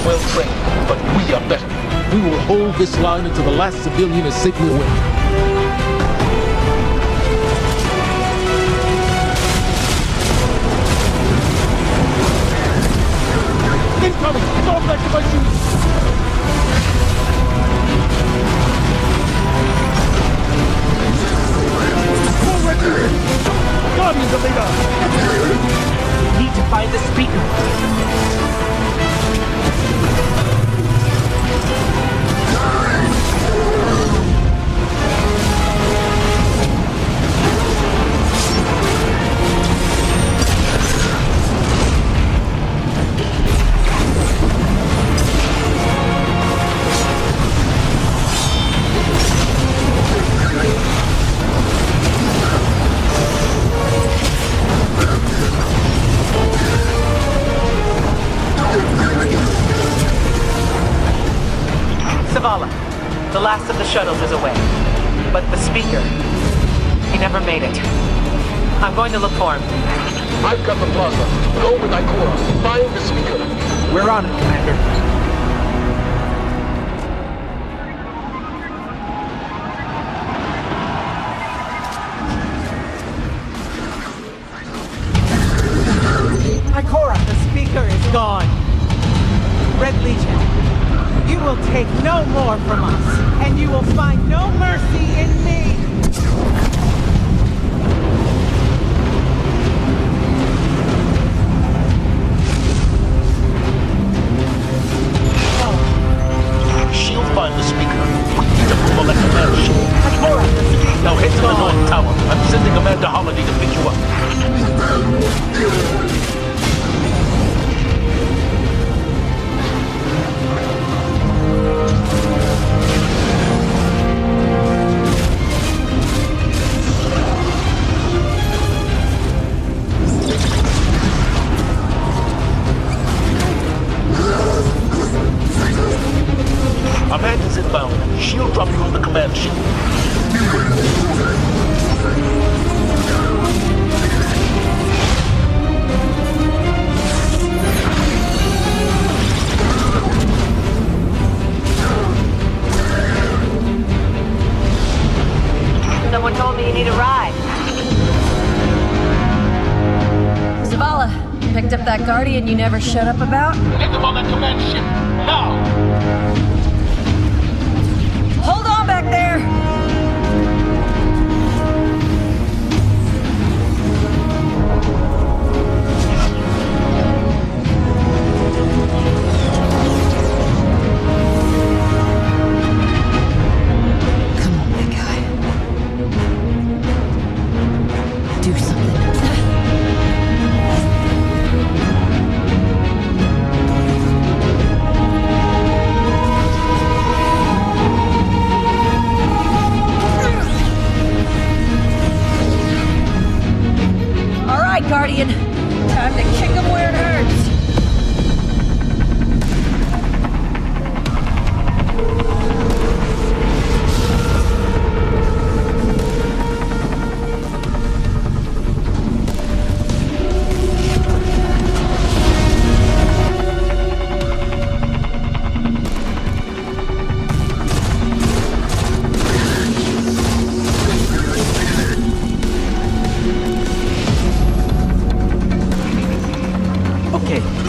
well trained, but we are better. We will hold this line until the last civilian is safely away. Incoming! Fall back to my shoes! Guardians of Leader! Need to find the speaker. Zavala, the last of the shuttles is away. But the speaker, he never made it. I'm going to look for him. I've got the plaza. Go with Ikora. Find the speaker. We're on it, Commander. Ikora, the speaker is gone. Red Legion, you will take no more from us, and you will find no mercy in me! She'll find the speaker. We need to pull that command shield. Ikora, the speaker Now head is to the gone. North Tower. I'm sending Commander Holiday to pick you up. Amanda's inbound. She'll drop you on the command ship. Someone told me you need a ride. Zavala, picked up that Guardian you never shut up about? Get them on that command ship. Now! Hold on back there! Come on, big guy. Do something. Guardian. Time to kick him where it hurts.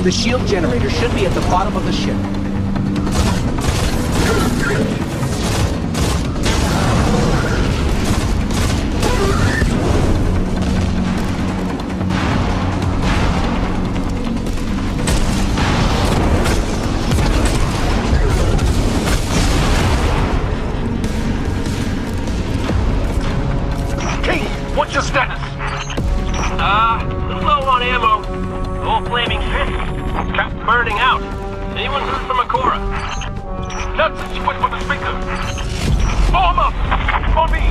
The shield generator should be at the bottom of the ship. King, what's your status? Low on ammo. All flaming fists. Cap burning out. Anyone heard from Ikora? Nonsense, you went for the speaker. Form up! For me!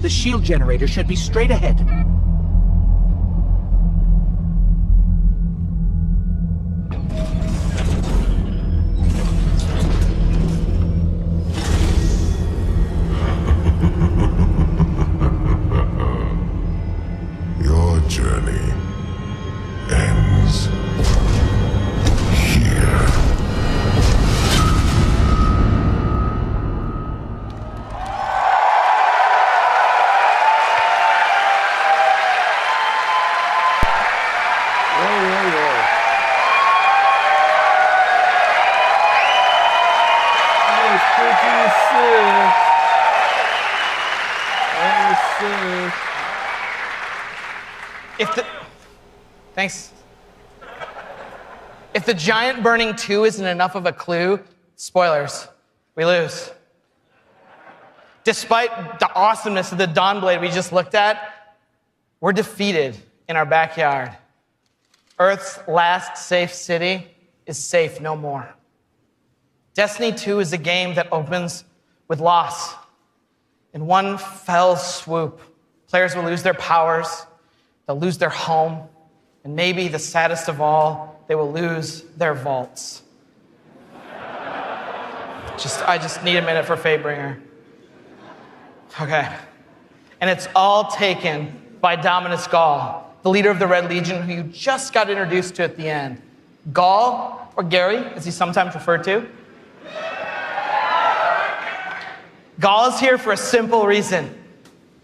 The shield generator should be straight ahead. Your journey ends here. Thanks. If the giant burning 2 isn't enough of a clue, spoilers, we lose. Despite the awesomeness of the Dawnblade we just looked at, we're defeated in our backyard. Earth's last safe city is safe no more. Destiny 2 is a game that opens with loss. In one fell swoop, players will lose their powers, they'll lose their home, and maybe the saddest of all, they will lose their vaults. I just need a minute for Fatebringer. Okay. And it's all taken by Dominus Gall, the leader of the Red Legion, who you just got introduced to at the end. Gall, or Gary, as he's sometimes referred to. Gall is here for a simple reason.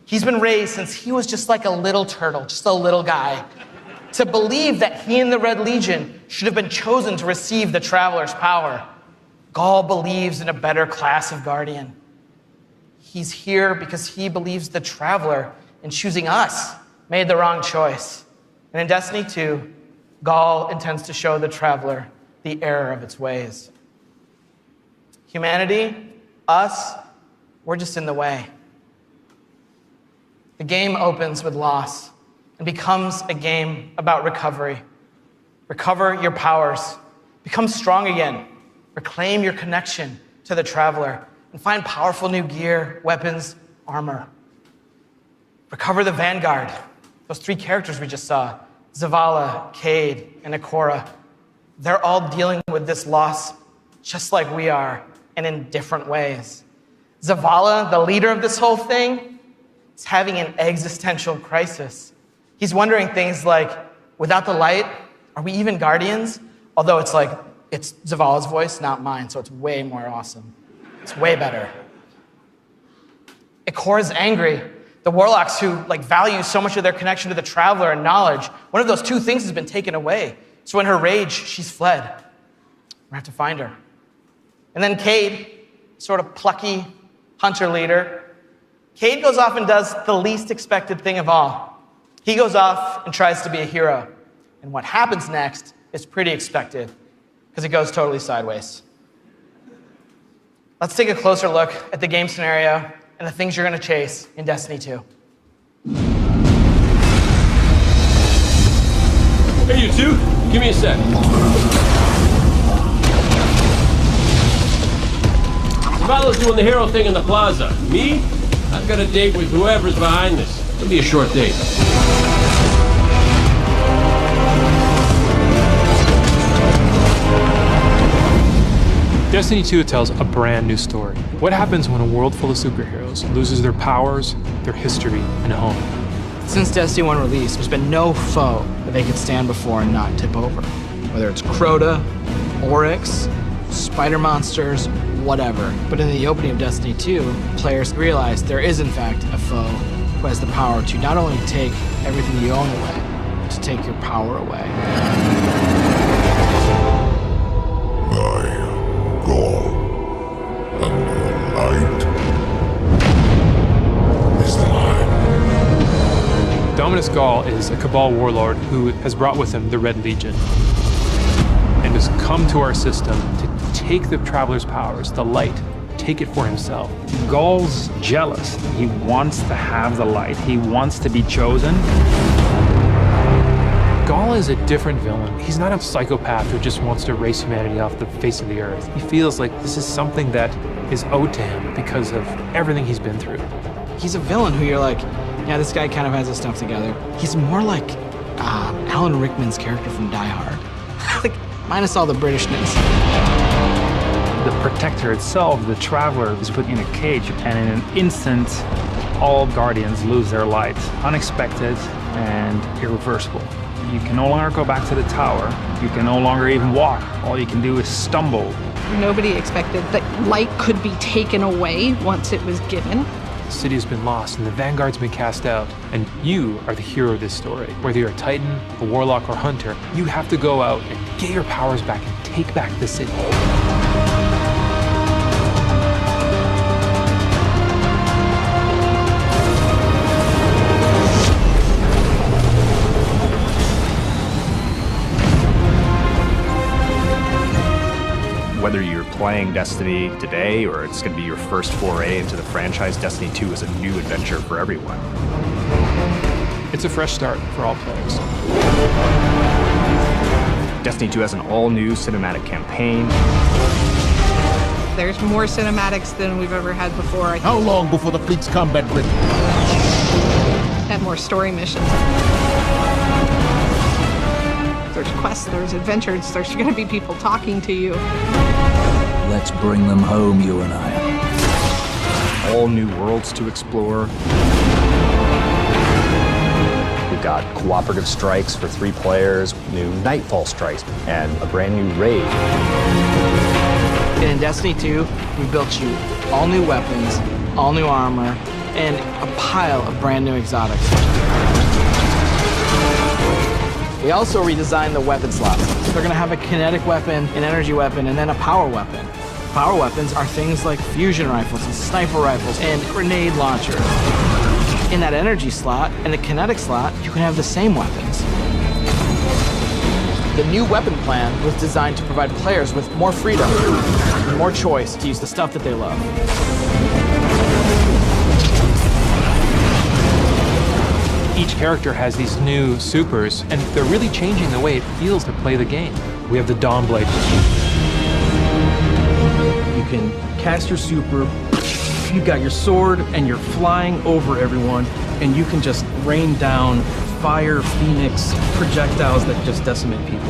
He's been raised since he was just like a little turtle, just a little guy, to believe that he and the Red Legion should have been chosen to receive the Traveler's power. Gall believes in a better class of Guardian. He's here because he believes the Traveler, in choosing us, made the wrong choice. And in Destiny 2, Gall intends to show the Traveler the error of its ways. Humanity, us, we're just in the way. The game opens with loss and becomes a game about recovery. Recover your powers. Become strong again. Reclaim your connection to the Traveler and find powerful new gear, weapons, armor. Recover the Vanguard. Those 3 characters we just saw, Zavala, Cayde, and Ikora. They're all dealing with this loss just like we are, and in different ways. Zavala, the leader of this whole thing, is having an existential crisis. He's wondering things like, without the light, are we even Guardians? Although it's Zavala's voice, not mine, so it's way more awesome. It's way better. Ikora's angry. The Warlocks who value so much of their connection to the Traveler and knowledge, one of those 2 things has been taken away. So in her rage, she's fled. We have to find her. And then Cayde, sort of plucky hunter leader, Cayde goes off and does the least expected thing of all. He goes off and tries to be a hero. And what happens next is pretty expected, because it goes totally sideways. Let's take a closer look at the game scenario and the things you're going to chase in Destiny 2. Hey, you two, give me a sec. Zavala's doing the hero thing in the plaza. Me? I've got a date with whoever's behind this. It'll be a short date. Destiny 2 tells a brand new story. What happens when a world full of superheroes loses their powers, their history, and home? Since Destiny 1 release, there's been no foe that they could stand before and not tip over. Whether it's Crota, Oryx, spider monsters, whatever. But in the opening of Destiny 2, players realize there is in fact a foe who has the power to not only take everything you own away, but to take your power away. Gall, and your light is mine. Dominus Gall is a Cabal warlord who has brought with him the Red Legion and has come to our system to take the Traveler's powers, the light, take it for himself. Gall's jealous. He wants to have the light. He wants to be chosen. Gall is a different villain. He's not a psychopath who just wants to erase humanity off the face of the earth. He feels like this is something that is owed to him because of everything he's been through. He's a villain who you're like, yeah, this guy kind of has his stuff together. He's more like Alan Rickman's character from Die Hard. Like, minus all the Britishness. The Protector itself, the Traveler, is put in a cage, and in an instant, all Guardians lose their light. Unexpected and irreversible. You can no longer go back to the tower. You can no longer even walk. All you can do is stumble. Nobody expected that light could be taken away once it was given. The city has been lost and the Vanguard's been cast out. And you are the hero of this story. Whether you're a Titan, a Warlock, or Hunter, you have to go out and get your powers back and take back the city. Whether you're playing Destiny today or it's going to be your first foray into the franchise, Destiny 2 is a new adventure for everyone. It's a fresh start for all players. Destiny 2 has an all-new cinematic campaign. There's more cinematics than we've ever had before. How long before the fleet's combat ready? And more story missions. There's quests, there's adventures, there's going to be people talking to you. Let's bring them home, you and I. All new worlds to explore. We've got cooperative strikes for 3 players, new Nightfall strikes, and a brand new raid. And in Destiny 2, we built you all new weapons, all new armor, and a pile of brand new exotics. We also redesigned the weapon slots. They're gonna have a kinetic weapon, an energy weapon, and then a power weapon. Power weapons are things like fusion rifles and sniper rifles and grenade launchers. In that energy slot and the kinetic slot, you can have the same weapons. The new weapon plan was designed to provide players with more freedom and more choice to use the stuff that they love. Each character has these new supers, and they're really changing the way it feels to play the game. We have the Dawnblade. You can cast your super, you've got your sword, and you're flying over everyone, and you can just rain down fire, phoenix, projectiles that just decimate people.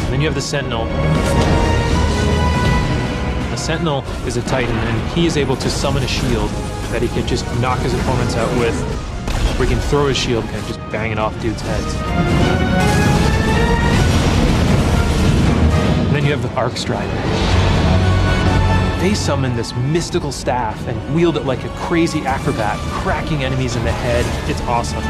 And then you have the Sentinel. A Sentinel is a Titan, and he is able to summon a shield that he can just knock his opponents out with, or he can throw his shield and just bang it off dudes' heads. And then you have the Arc Strider. They summon this mystical staff and wield it like a crazy acrobat, cracking enemies in the head. It's awesome.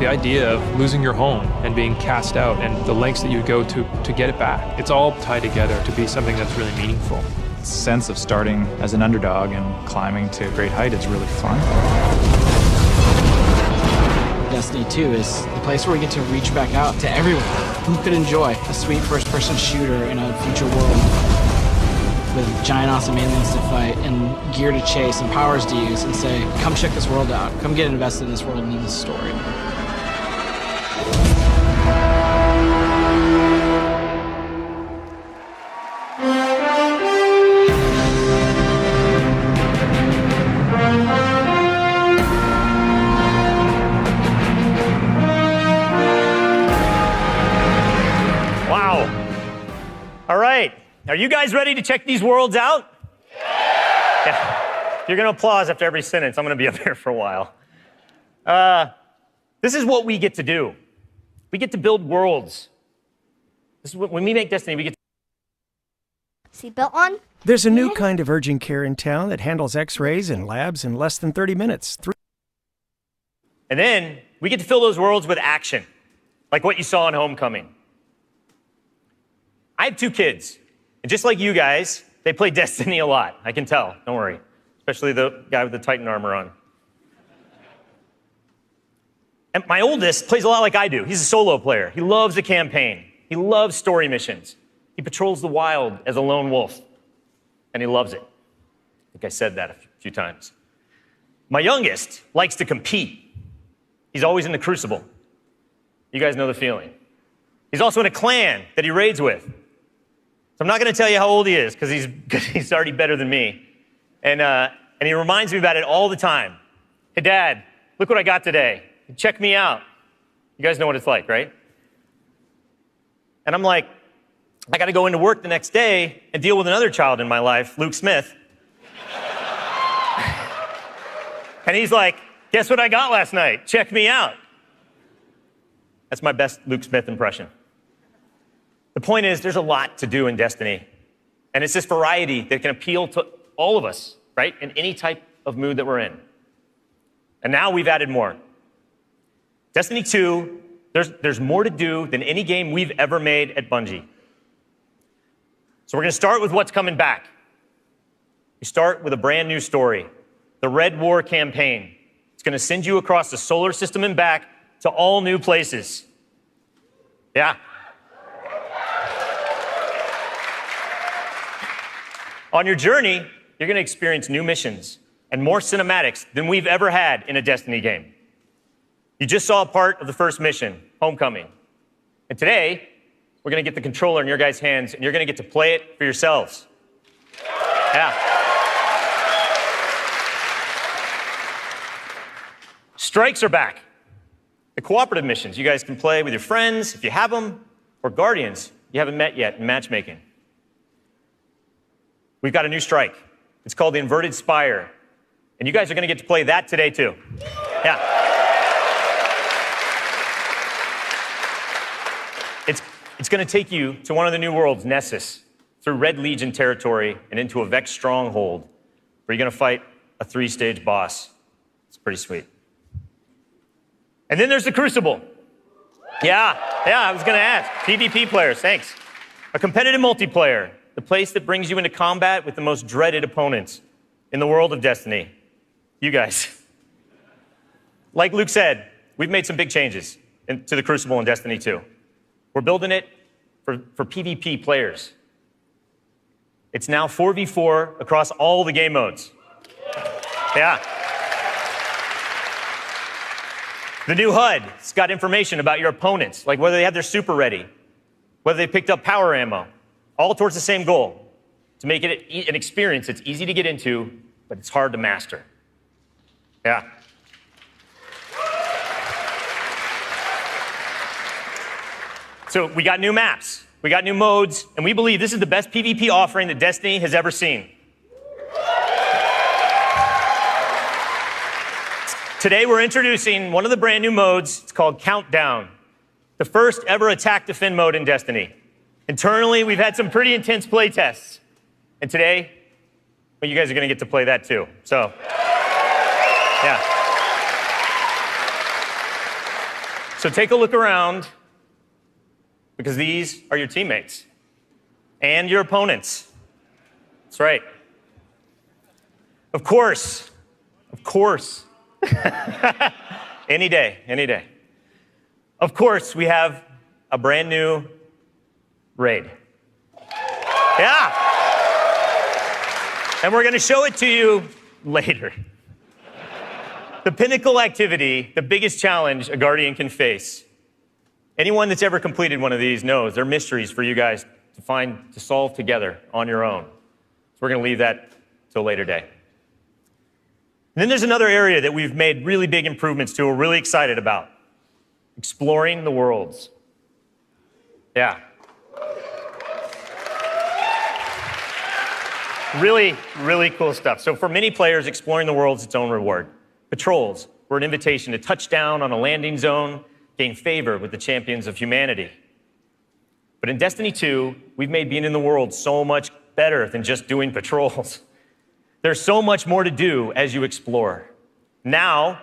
The idea of losing your home and being cast out and the lengths that you would go to get it back, it's all tied together to be something that's really meaningful. The sense of starting as an underdog and climbing to a great height is really fun. Destiny 2 is the place where we get to reach back out to everyone who could enjoy a sweet first-person shooter in a future world with giant awesome aliens to fight and gear to chase and powers to use and say, come check this world out, come get invested in this world and in this story. All right, are you guys ready to check these worlds out? Yeah. You're gonna applause after every sentence. I'm gonna be up here for a while. This is what we get to do. We get to build worlds. This is what, when we make Destiny, we get to... Seatbelt on? There's a new kind of urgent care in town that handles x-rays and labs in less than 30 minutes. And then we get to fill those worlds with action, like what you saw in Homecoming. I have 2 kids, and just like you guys, they play Destiny a lot. I can tell, don't worry. Especially the guy with the Titan armor on. And my oldest plays a lot like I do. He's a solo player. He loves the campaign. He loves story missions. He patrols the wild as a lone wolf, and he loves it. I think I said that a few times. My youngest likes to compete. He's always in the Crucible. You guys know the feeling. He's also in a clan that he raids with. So I'm not going to tell you how old he is because he's already better than me. And he reminds me about it all the time. Hey, Dad, look what I got today. Check me out. You guys know what it's like, right? And I'm like, I got to go into work the next day and deal with another child in my life, Luke Smith. And he's like, guess what I got last night? Check me out. That's my best Luke Smith impression. The point is, there's a lot to do in Destiny. And it's this variety that can appeal to all of us, right? In any type of mood that we're in. And now we've added more. Destiny 2, there's more to do than any game we've ever made at Bungie. So we're going to start with what's coming back. We start with a brand new story, the Red War campaign. It's going to send you across the solar system and back to all new places. Yeah. On your journey, you're going to experience new missions and more cinematics than we've ever had in a Destiny game. You just saw a part of the first mission, Homecoming. And today, we're going to get the controller in your guys' hands, and you're going to get to play it for yourselves. Yeah. Strikes are back. The cooperative missions you guys can play with your friends, if you have them, or Guardians you haven't met yet in matchmaking. We've got a new strike. It's called the Inverted Spire. And you guys are going to get to play that today, too. Yeah. It's going to take you to one of the new worlds, Nessus, through Red Legion territory and into a Vex stronghold, where you're going to fight a 3-stage boss. It's pretty sweet. And then there's the Crucible. Yeah, I was going to ask. PvP players, thanks. A competitive multiplayer, the place that brings you into combat with the most dreaded opponents in the world of Destiny. You guys. Like Luke said, we've made some big changes to the Crucible in Destiny 2. We're building it for PvP players. It's now 4v4 across all the game modes. Yeah. The new HUD, it's got information about your opponents, like whether they have their super ready, whether they picked up power ammo, all towards the same goal, to make it an experience that's easy to get into, but it's hard to master. Yeah. So we got new maps, we got new modes, and we believe this is the best PvP offering that Destiny has ever seen. Today we're introducing one of the brand new modes. It's called Countdown, the first ever attack defend mode in Destiny. Internally, we've had some pretty intense play tests. And today, well, you guys are going to get to play that too. So, yeah. So take a look around, because these are your teammates and your opponents. That's right. Of course. Any day. Of course, we have a brand new raid. Yeah. And we're going to show it to you later. The pinnacle activity, the biggest challenge a Guardian can face. Anyone that's ever completed one of these knows they're mysteries for you guys to solve together on your own. So we're going to leave that till a later day. And then there's another area that we've made really big improvements to, we're really excited about. Exploring the worlds. Yeah. Really, really cool stuff. So for many players, exploring the world is its own reward. Patrols were an invitation to touch down on a landing zone, gain favor with the champions of humanity. But in Destiny 2, we've made being in the world so much better than just doing patrols. There's so much more to do as you explore. Now,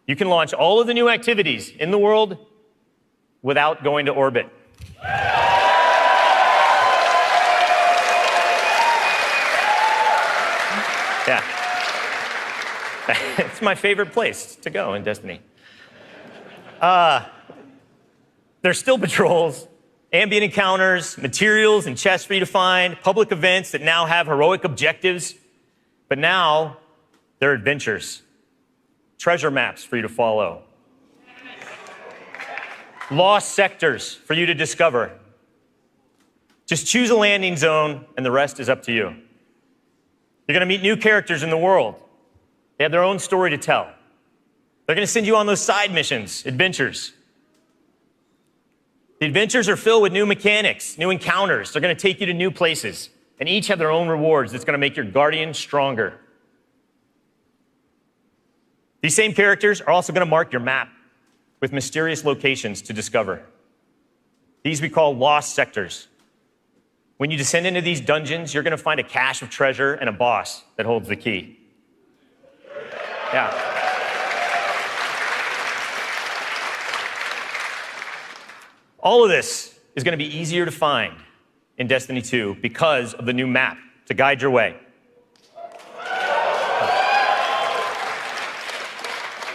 you can launch all of the new activities in the world without going to orbit. Yeah. It's my favorite place to go in Destiny. There's still patrols, ambient encounters, materials and chests for you to find, public events that now have heroic objectives, but now they're adventures, treasure maps for you to follow. lost sectors for you to discover. Just choose a landing zone, and the rest is up to you. You're going to meet new characters in the world. They have their own story to tell. They're going to send you on those side missions, adventures. The adventures are filled with new mechanics, new encounters. They're going to take you to new places, and each have their own rewards that's going to make your Guardian stronger. These same characters are also going to mark your map with mysterious locations to discover. These we call lost sectors. When you descend into these dungeons, you're going to find a cache of treasure and a boss that holds the key. Yeah. All of this is going to be easier to find in Destiny 2 because of the new map to guide your way.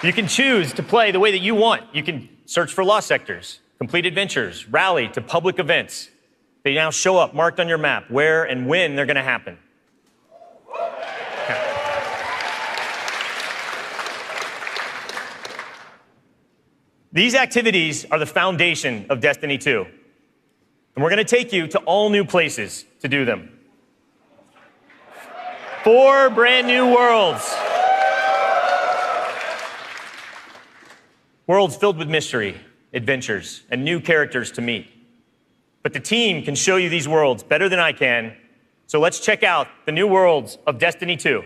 You can choose to play the way that you want. You can search for lost sectors, complete adventures, rally to public events. They now show up marked on your map where and when they're going to happen. These activities are the foundation of Destiny 2. And we're going to take you to all new places to do them. 4 brand new worlds. Worlds filled with mystery, adventures, and new characters to meet. But the team can show you these worlds better than I can. So let's check out the new worlds of Destiny 2.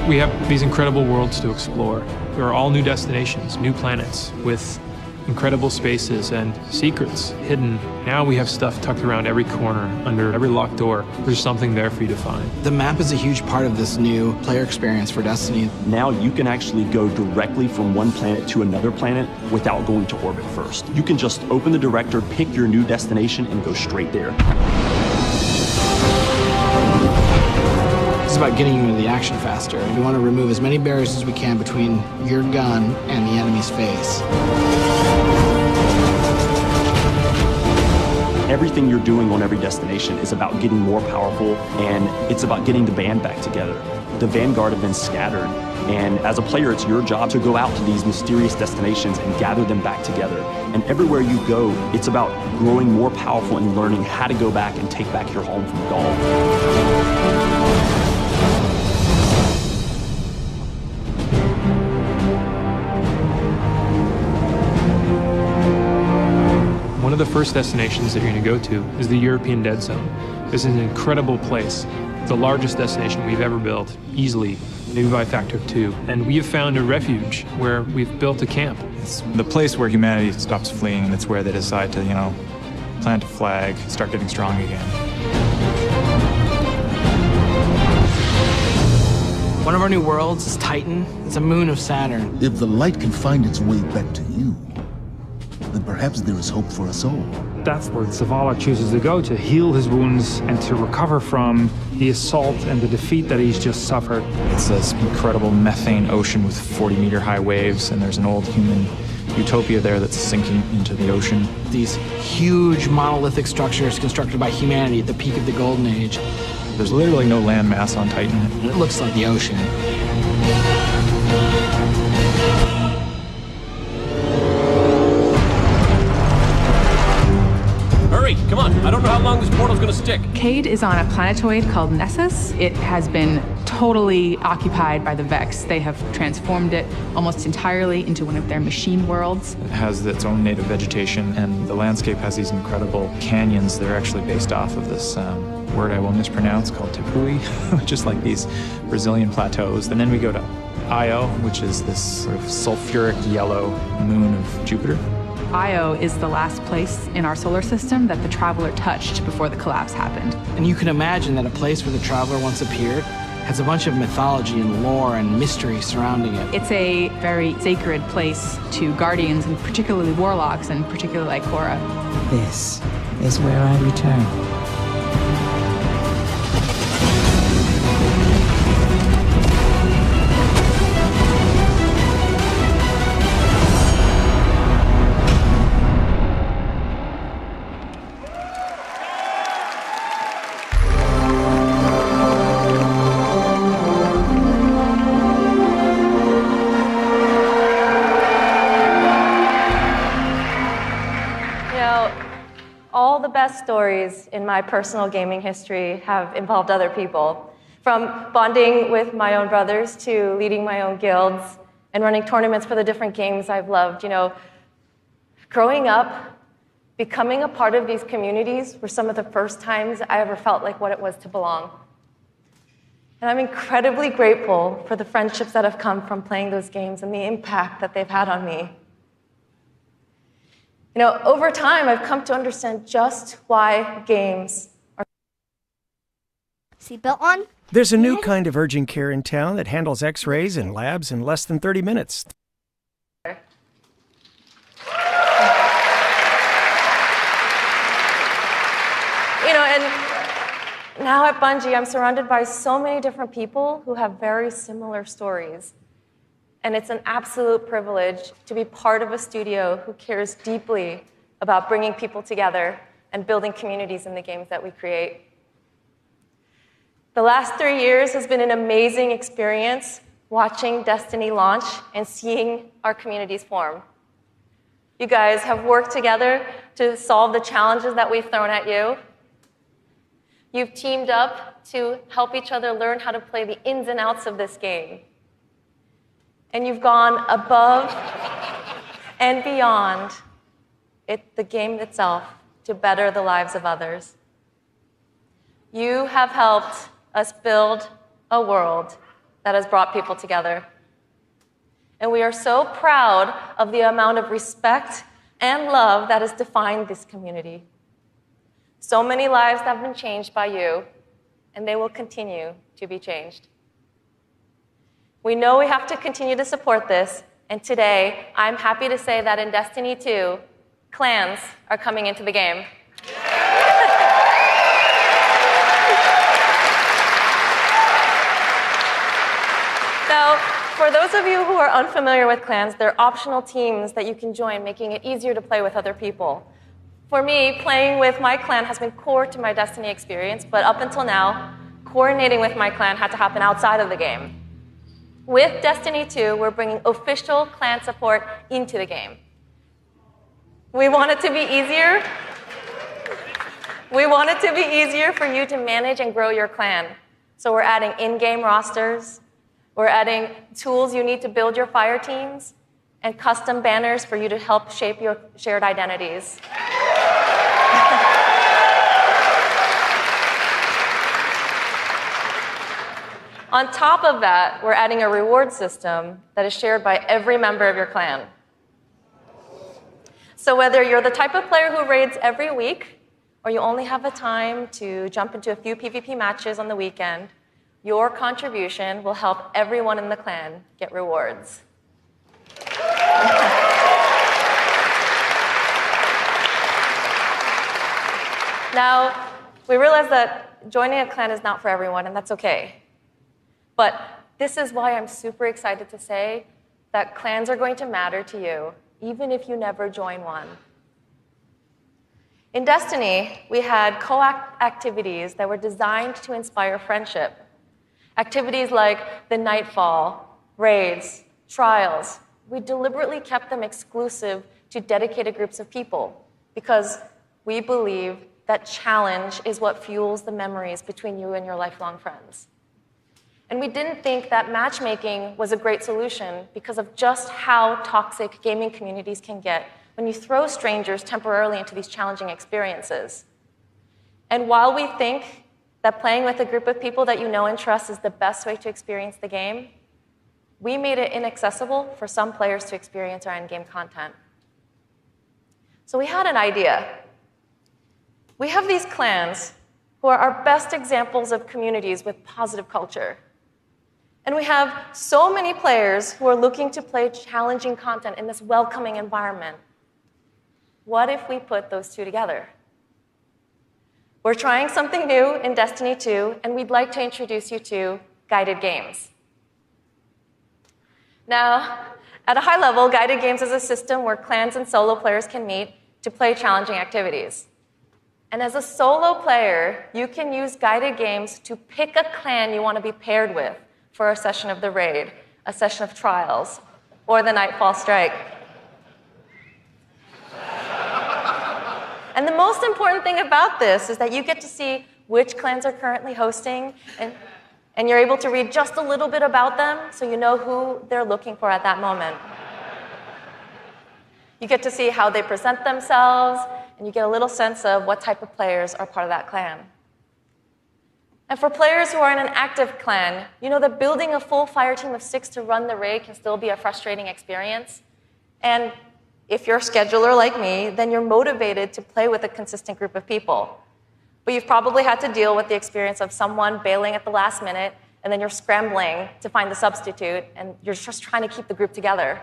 We have these incredible worlds to explore. There are all new destinations, new planets with incredible spaces and secrets hidden. Now we have stuff tucked around every corner, under every locked door. There's something there for you to find. The map is a huge part of this new player experience for Destiny. Now you can actually go directly from one planet to another planet without going to orbit first. You can just open the director, pick your new destination, and go straight there. It's about getting you into the action faster. We want to remove as many barriers as we can between your gun and the enemy's face. Everything you're doing on every destination is about getting more powerful, and it's about getting the band back together. The Vanguard have been scattered, and as a player, it's your job to go out to these mysterious destinations and gather them back together. And everywhere you go, it's about growing more powerful and learning how to go back and take back your home from Gaul. One of the first destinations that you're going to go to is the European Dead Zone. This is an incredible place, the largest destination we've ever built, easily, maybe by a factor of 2. And we have found a refuge where we've built a camp. It's the place where humanity stops fleeing, and it's where they decide to, plant a flag, start getting strong again. One of our new worlds is Titan. It's a moon of Saturn. If the light can find its way back to you, then perhaps there is hope for us all. That's where Zavala chooses to go to heal his wounds and to recover from the assault and the defeat that he's just suffered. It's this incredible methane ocean with 40-meter high waves, and there's an old human utopia there that's sinking into the ocean. These huge monolithic structures constructed by humanity at the peak of the Golden Age. There's literally no land mass on Titan. It looks like the ocean. Come on, I don't know how long this portal's gonna stick. Cayde is on a planetoid called Nessus. It has been totally occupied by the Vex. They have transformed it almost entirely into one of their machine worlds. It has its own native vegetation, and the landscape has these incredible canyons that are actually based off of this word I will mispronounce called Tepui, which is like these Brazilian plateaus. And then we go to Io, which is this sort of sulfuric yellow moon of Jupiter. Io is the last place in our solar system that the Traveler touched before the collapse happened. And you can imagine that a place where the Traveler once appeared has a bunch of mythology and lore and mystery surrounding it. It's a very sacred place to Guardians, and particularly Warlocks, and particularly Ikora. This is where I return. best stories in my personal gaming history have involved other people. From bonding with my own brothers to leading my own guilds and running tournaments for the different games I've loved. Growing up, becoming a part of these communities were some of the first times I ever felt like what it was to belong. And I'm incredibly grateful for the friendships that have come from playing those games and the impact that they've had on me. Over time, I've come to understand just why games are. Seatbelt on? There's a new kind of urgent care in town that handles x-rays and labs in less than 30 minutes. And now at Bungie, I'm surrounded by so many different people who have very similar stories. And it's an absolute privilege to be part of a studio who cares deeply about bringing people together and building communities in the games that we create. The last 3 years has been an amazing experience watching Destiny launch and seeing our communities form. You guys have worked together to solve the challenges that we've thrown at you. You've teamed up to help each other learn how to play the ins and outs of this game. And you've gone above and beyond the game itself to better the lives of others. You have helped us build a world that has brought people together. And we are so proud of the amount of respect and love that has defined this community. So many lives have been changed by you, and they will continue to be changed. We know we have to continue to support this, and today, I'm happy to say that in Destiny 2, clans are coming into the game. Now, for those of you who are unfamiliar with clans, they're optional teams that you can join, making it easier to play with other people. For me, playing with my clan has been core to my Destiny experience, but up until now, coordinating with my clan had to happen outside of the game. With Destiny 2, we're bringing official clan support into the game. We want it to be easier. We want it to be easier for you to manage and grow your clan. So we're adding in-game rosters, we're adding tools you need to build your fire teams, and custom banners for you to help shape your shared identities. On top of that, we're adding a reward system that is shared by every member of your clan. So whether you're the type of player who raids every week, or you only have the time to jump into a few PvP matches on the weekend, your contribution will help everyone in the clan get rewards. Now, we realize that joining a clan is not for everyone, and that's okay. But this is why I'm super excited to say that clans are going to matter to you, even if you never join one. In Destiny, we had co-op activities that were designed to inspire friendship. Activities like the Nightfall, raids, trials. We deliberately kept them exclusive to dedicated groups of people because we believe that challenge is what fuels the memories between you and your lifelong friends. And we didn't think that matchmaking was a great solution because of just how toxic gaming communities can get when you throw strangers temporarily into these challenging experiences. And while we think that playing with a group of people that you know and trust is the best way to experience the game, we made it inaccessible for some players to experience our in-game content. So we had an idea. We have these clans who are our best examples of communities with positive culture. And we have so many players who are looking to play challenging content in this welcoming environment. What if we put those two together? We're trying something new in Destiny 2, and we'd like to introduce you to guided games. Now, at a high level, guided games is a system where clans and solo players can meet to play challenging activities. And as a solo player, you can use guided games to pick a clan you want to be paired with for a session of the raid, a session of trials, or the Nightfall Strike. And the most important thing about this is that you get to see which clans are currently hosting, and you're able to read just a little bit about them so you know who they're looking for at that moment. You get to see how they present themselves, and you get a little sense of what type of players are part of that clan. And for players who are in an active clan, you know that building a full fire team of 6 to run the raid can still be a frustrating experience. And if you're a scheduler like me, then you're motivated to play with a consistent group of people. But you've probably had to deal with the experience of someone bailing at the last minute, and then you're scrambling to find the substitute, and you're just trying to keep the group together.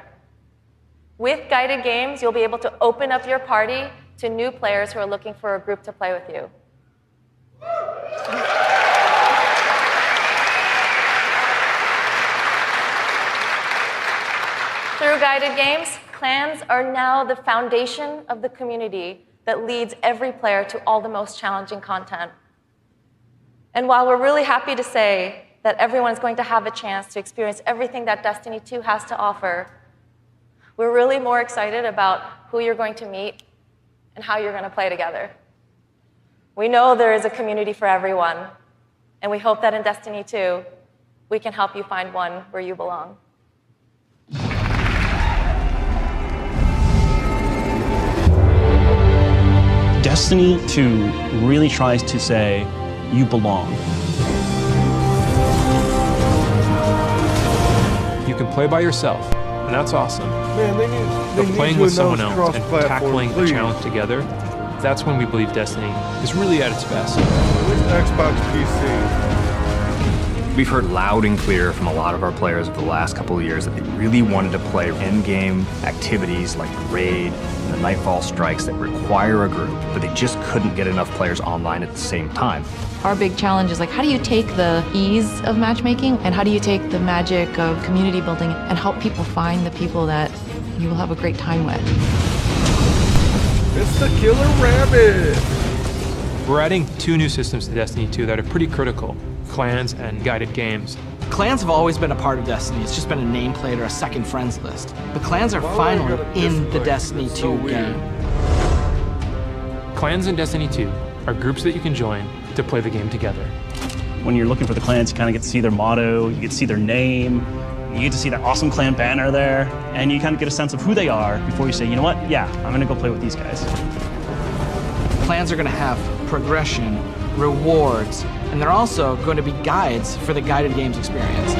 With guided games, you'll be able to open up your party to new players who are looking for a group to play with you. Through guided games, clans are now the foundation of the community that leads every player to all the most challenging content. And while we're really happy to say that everyone is going to have a chance to experience everything that Destiny 2 has to offer, we're really more excited about who you're going to meet and how you're going to play together. We know there is a community for everyone, and we hope that in Destiny 2, we can help you find one where you belong. Destiny 2 really tries to say, you belong. You can play by yourself, and that's awesome. Man, But playing with someone else and tackling the challenge together, that's when we believe Destiny is really at its best. Xbox PC. We've heard loud and clear from a lot of our players over the last couple of years that they really wanted to play in-game activities like the Raid and the Nightfall Strikes that require a group, but they just couldn't get enough players online at the same time. Our big challenge is like, how do you take the ease of matchmaking and how do you take the magic of community building and help people find the people that you will have a great time with? It's the Killer Rabbit! We're adding 2 new systems to Destiny 2 that are pretty critical: clans and guided games. Clans have always been a part of Destiny. It's just been a nameplate or a second friends list. But clans are finally in the Destiny 2 game. Clans in Destiny 2 are groups that you can join to play the game together. When you're looking for the clans, you kind of get to see their motto, you get to see their name, you get to see that awesome clan banner there, and you kind of get a sense of who they are before you say, you know what, yeah, I'm gonna go play with these guys. Clans are gonna have progression, rewards, and they're also going to be guides for the guided games experience.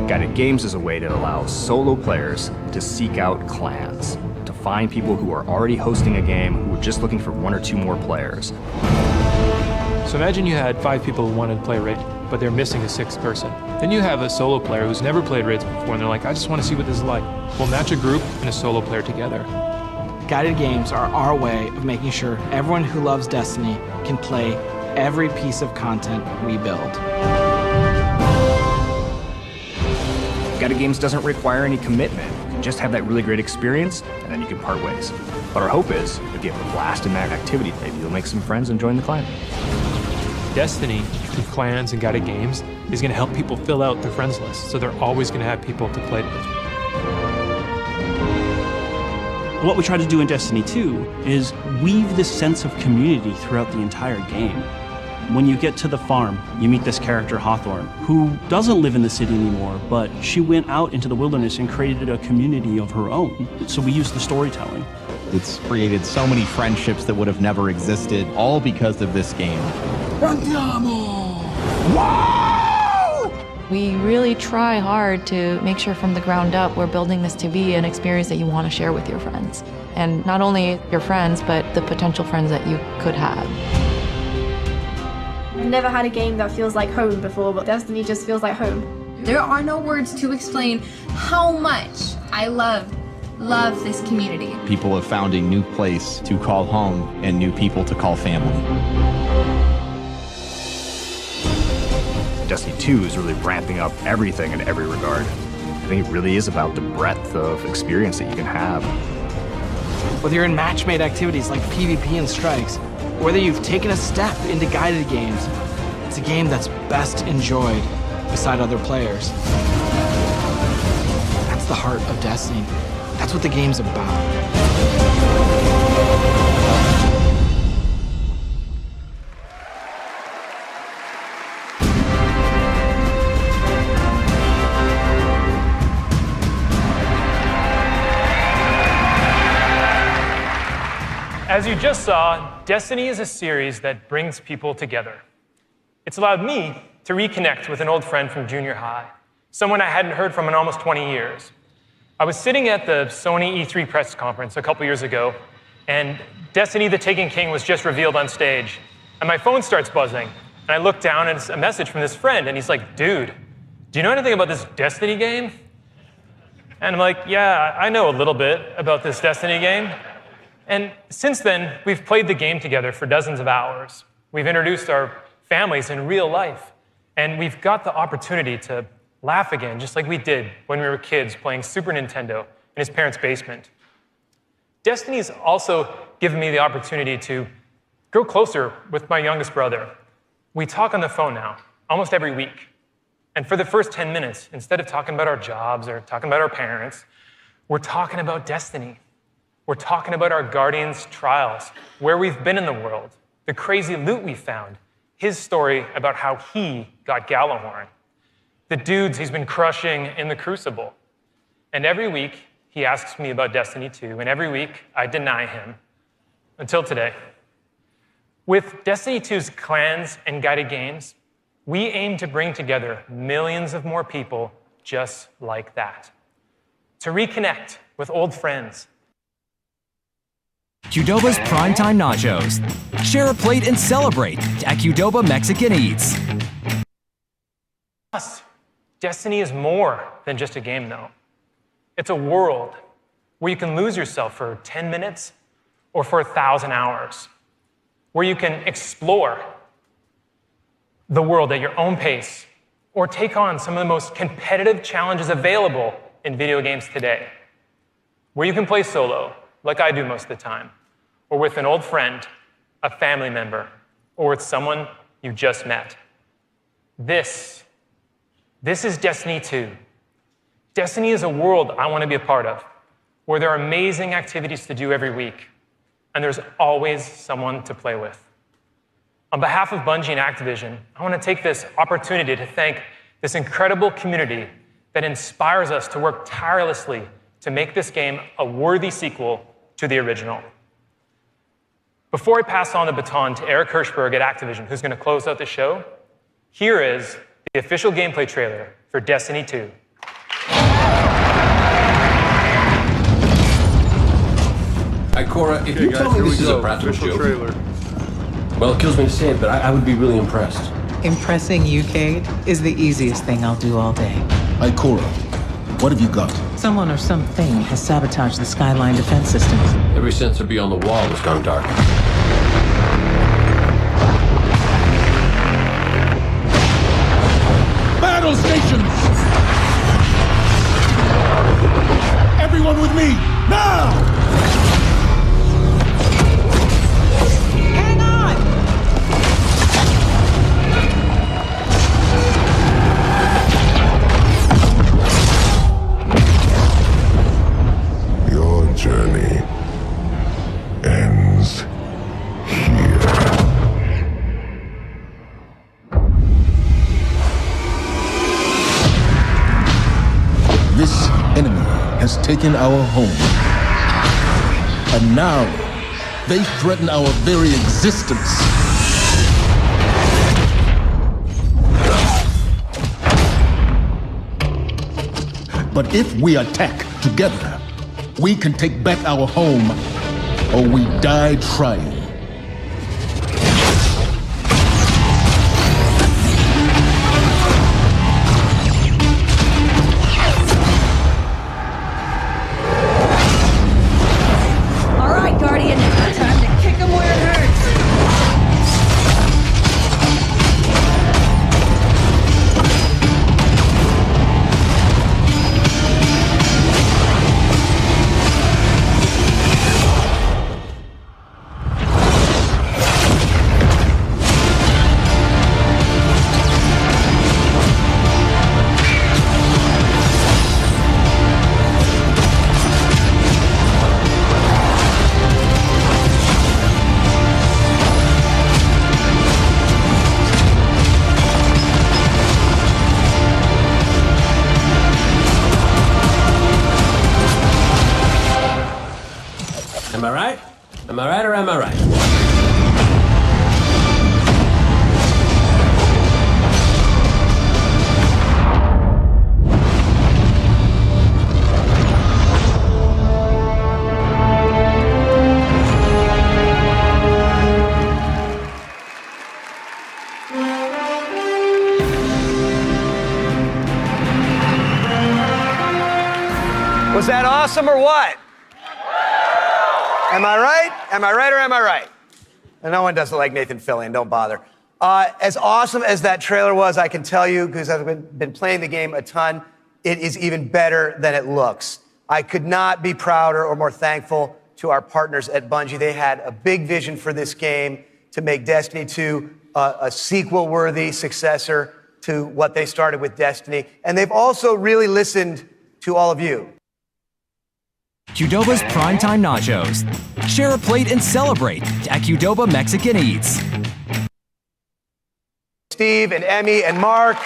Guided Games is a way to allow solo players to seek out clans, to find people who are already hosting a game who are just looking for 1 or 2 more players. So imagine you had 5 people who wanted to play Raid, but they're missing a 6th person. Then you have a solo player who's never played Raids before, and they're like, I just want to see what this is like. We'll match a group and a solo player together. Guided games are our way of making sure everyone who loves Destiny can play every piece of content we build. Guided Games doesn't require any commitment. You can just have that really great experience, and then you can part ways. But our hope is, if you have a blast in that activity, maybe you'll make some friends and join the clan. Destiny, through clans and guided games, is going to help people fill out their friends list, so they're always going to have people to play with. What we try to do in Destiny 2 is weave this sense of community throughout the entire game. When you get to the farm, you meet this character, Hawthorne, who doesn't live in the city anymore, but she went out into the wilderness and created a community of her own. So we use the storytelling. It's created so many friendships that would have never existed, all because of this game. We really try hard to make sure from the ground up we're building this to be an experience that you want to share with your friends. And not only your friends, but the potential friends that you could have. I've never had a game that feels like home before, but Destiny just feels like home. There are no words to explain how much I love this community. People have found a new place to call home and new people to call family. Destiny 2 is really ramping up everything in every regard. I think it really is about the breadth of experience that you can have. Whether you're in match-made activities like PvP and Strikes, whether you've taken a step into guided games, it's a game that's best enjoyed beside other players. That's the heart of Destiny. That's what the game's about. As you just saw, Destiny is a series that brings people together. It's allowed me to reconnect with an old friend from junior high, someone I hadn't heard from in almost 20 years. I was sitting at the Sony E3 press conference a couple years ago, and Destiny the Taken King was just revealed on stage. And my phone starts buzzing, and I look down and it's a message from this friend, and he's like, dude, do you know anything about this Destiny game? And I'm like, yeah, I know a little bit about this Destiny game. And since then, we've played the game together for dozens of hours. We've introduced our families in real life, and we've got the opportunity to laugh again, just like we did when we were kids playing Super Nintendo in his parents' basement. Destiny's also given me the opportunity to grow closer with my youngest brother. We talk on the phone now, almost every week. And for the first 10 minutes, instead of talking about our jobs or talking about our parents, we're talking about Destiny. We're talking about our Guardians' trials, where we've been in the world, the crazy loot we found, his story about how he got Gjallarhorn, the dudes he's been crushing in the Crucible. And every week, he asks me about Destiny 2, and every week, I deny him, until today. With Destiny 2's clans and guided games, we aim to bring together millions of more people just like that, to reconnect with old friends. Qdoba's Primetime Nachos. Share a plate and celebrate at Qdoba Mexican Eats. Plus, Destiny is more than just a game, though. It's a world where you can lose yourself for 10 minutes or for 1,000 hours, where you can explore the world at your own pace or take on some of the most competitive challenges available in video games today, where you can play solo, like I do most of the time, or with an old friend, a family member, or with someone you just met. This is Destiny 2. Destiny is a world I want to be a part of, where there are amazing activities to do every week, and there's always someone to play with. On behalf of Bungie and Activision, I want to take this opportunity to thank this incredible community that inspires us to work tirelessly to make this game a worthy sequel to the original. Before I pass on the baton to Eric Hirschberg at Activision, who's going to close out the show, here is the official gameplay trailer for Destiny 2. Ikora, if you tell me this is a practical joke, trailer. well, it kills me to say it, but I would be really impressed. Impressing you, Cade, is the easiest thing I'll do all day. Ikora, what have you got? Someone or something has sabotaged the Skyline defense systems. Every sensor beyond the wall has gone dark. Battle stations! Everyone with me, now! Hang on! Your journey ends here. This enemy has taken our home. And now, they threaten our very existence. But if we attack together, we can take back our home, or we die trying. All right, Guardian, time to kick him where it hurts. Am I right or am I right? Was that awesome or what? Am I right? Am I right or am I right? And no one does it like Nathan Fillion, don't bother. As awesome as that trailer was, I can tell you, because I've been playing the game a ton, it is even better than it looks. I could not be prouder or more thankful to our partners at Bungie. They had a big vision for this game to make Destiny 2 a sequel-worthy successor to what they started with Destiny. And they've also really listened to all of you. Qdoba's Primetime Nachos. Share a plate and celebrate at Qdoba Mexican Eats. Steve and Emmy and Mark.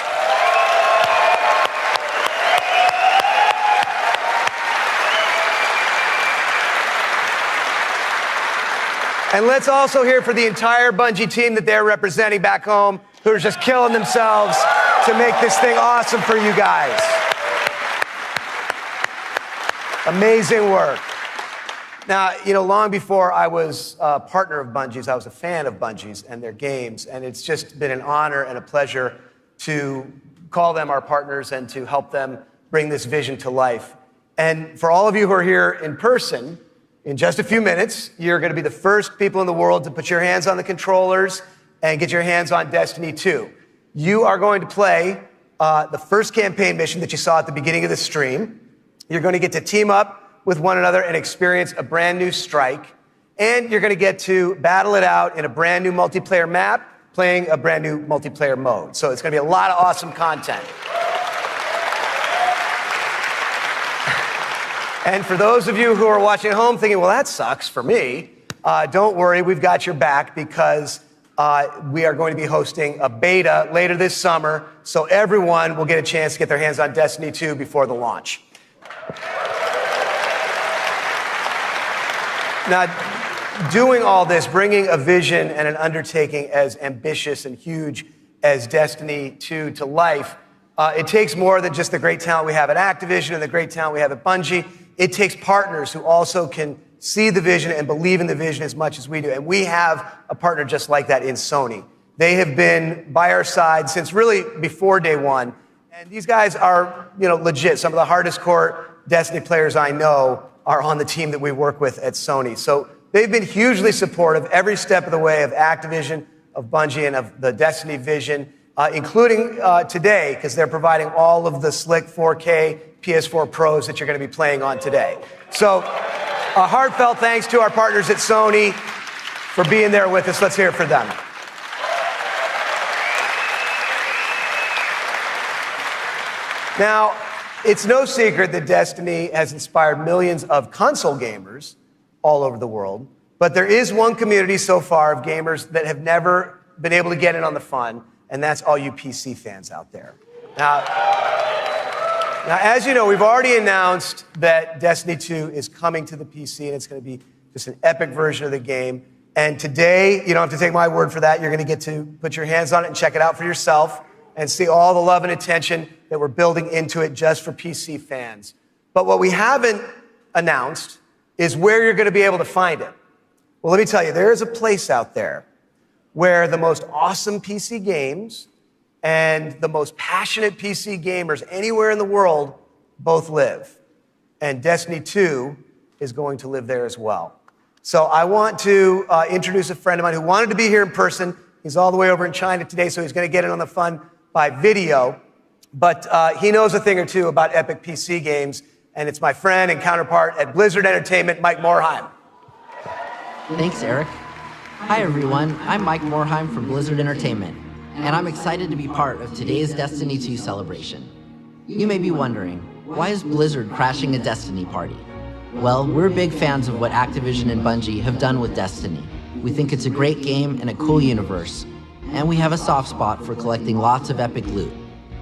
And let's also hear for the entire Bungie team that they're representing back home, who are just killing themselves to make this thing awesome for you guys. Amazing work. Now, long before I was a partner of Bungie's, I was a fan of Bungie's and their games, and it's just been an honor and a pleasure to call them our partners and to help them bring this vision to life. And for all of you who are here in person, in just a few minutes, you're going to be the first people in the world to put your hands on the controllers and get your hands on Destiny 2. You are going to play the first campaign mission that you saw at the beginning of the stream. You're going to get to team up with one another and experience a brand new strike. And you're going to get to battle it out in a brand new multiplayer map, playing a brand new multiplayer mode. So it's going to be a lot of awesome content. And for those of you who are watching at home thinking, well, that sucks for me, don't worry, we've got your back, because we are going to be hosting a beta later this summer, so everyone will get a chance to get their hands on Destiny 2 before the launch. Now, doing all this, bringing a vision and an undertaking as ambitious and huge as Destiny 2 to life, it takes more than just the great talent we have at Activision and the great talent we have at Bungie. It takes partners who also can see the vision and believe in the vision as much as we do. And we have a partner just like that in Sony. They have been by our side since really before day one. And these guys are, legit. Some of the hardest core Destiny players I know are on the team that we work with at Sony. So they've been hugely supportive every step of the way of Activision, of Bungie, and of the Destiny vision, including today, because they're providing all of the slick 4K PS4 Pros that you're going to be playing on today. So a heartfelt thanks to our partners at Sony for being there with us. Let's hear it for them. Now, it's no secret that Destiny has inspired millions of console gamers all over the world, but there is one community so far of gamers that have never been able to get in on the fun, and that's all you PC fans out there. Now, as you know, we've already announced that Destiny 2 is coming to the PC, and it's going to be just an epic version of the game. And today, you don't have to take my word for that. You're going to get to put your hands on it and check it out for yourself and see all the love and attention that we're building into it just for PC fans. But what we haven't announced is where you're going to be able to find it. Well, let me tell you, there is a place out there where the most awesome PC games and the most passionate PC gamers anywhere in the world both live. And Destiny 2 is going to live there as well. So I want to introduce a friend of mine who wanted to be here in person. He's all the way over in China today, so he's going to get in on the fun by video. But he knows a thing or two about epic PC games, and it's my friend and counterpart at Blizzard Entertainment, Mike Morhaime. Thanks, Eric. Hi, everyone. I'm Mike Morhaime from Blizzard Entertainment, and I'm excited to be part of today's Destiny 2 celebration. You may be wondering, why is Blizzard crashing a Destiny party? Well, we're big fans of what Activision and Bungie have done with Destiny. We think it's a great game and a cool universe, and we have a soft spot for collecting lots of epic loot.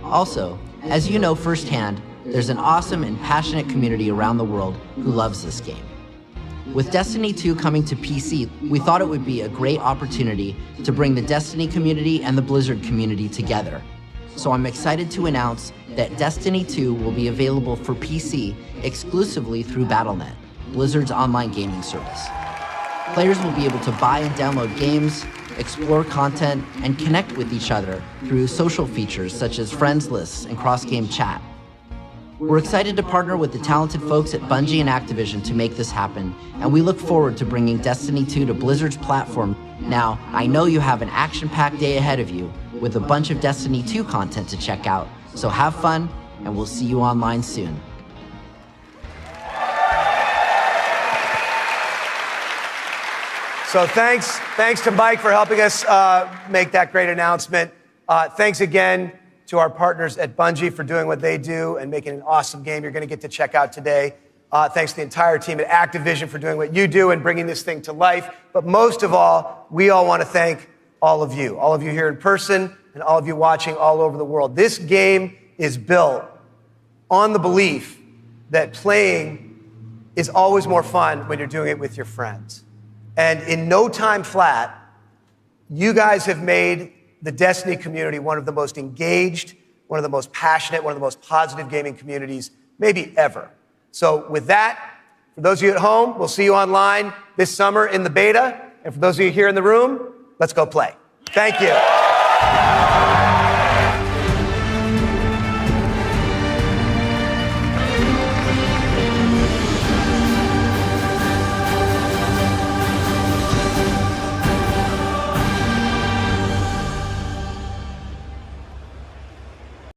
Also, as you know firsthand, there's an awesome and passionate community around the world who loves this game. With Destiny 2 coming to PC, we thought it would be a great opportunity to bring the Destiny community and the Blizzard community together. So I'm excited to announce that Destiny 2 will be available for PC exclusively through Battle.net, Blizzard's online gaming service. Players will be able to buy and download games, explore content, and connect with each other through social features such as friends lists and cross-game chat. We're excited to partner with the talented folks at Bungie and Activision to make this happen, and we look forward to bringing Destiny 2 to Blizzard's platform. Now, I know you have an action-packed day ahead of you with a bunch of Destiny 2 content to check out, so have fun, and we'll see you online soon. So thanks to Mike for helping us make that great announcement. Thanks again to our partners at Bungie for doing what they do and making an awesome game you're going to get to check out today. Thanks to the entire team at Activision for doing what you do and bringing this thing to life. But most of all, we all want to thank all of you here in person and all of you watching all over the world. This game is built on the belief that playing is always more fun when you're doing it with your friends. And in no time flat, you guys have made the Destiny community one of the most engaged, one of the most passionate, one of the most positive gaming communities maybe ever. So with that, for those of you at home, we'll see you online this summer in the beta. And for those of you here in the room, let's go play. Thank you.